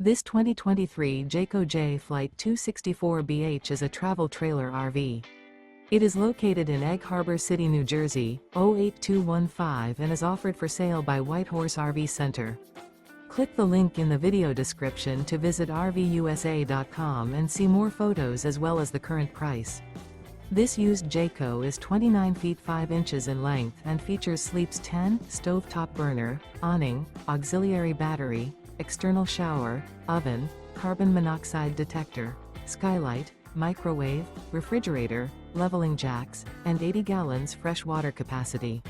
This 2023 Jayco Jay Flight 264BH is a travel trailer RV. It is located in Egg Harbor City, New Jersey, 08215 and is offered for sale by Whitehorse RV Center. Click the link in the video description to visit RVUSA.com and see more photos as well as the current price. This used Jayco is 29 feet 5 inches in length and features sleeps 10, stovetop burner, awning, auxiliary battery, external shower, oven, carbon monoxide detector, skylight, microwave, refrigerator, leveling jacks, and 80 gallons fresh water capacity.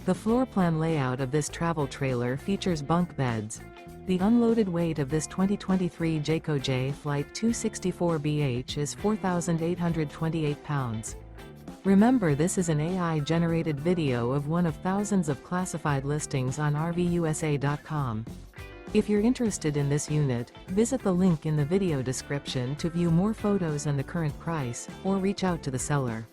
The floor plan layout of this travel trailer features bunk beds. The unloaded weight of this 2023 Jayco Jay Flight 264BH is 4,828 pounds. Remember, this is an AI-generated video of one of thousands of classified listings on RVUSA.com. If you're interested in this unit, visit the link in the video description to view more photos and the current price, or reach out to the seller.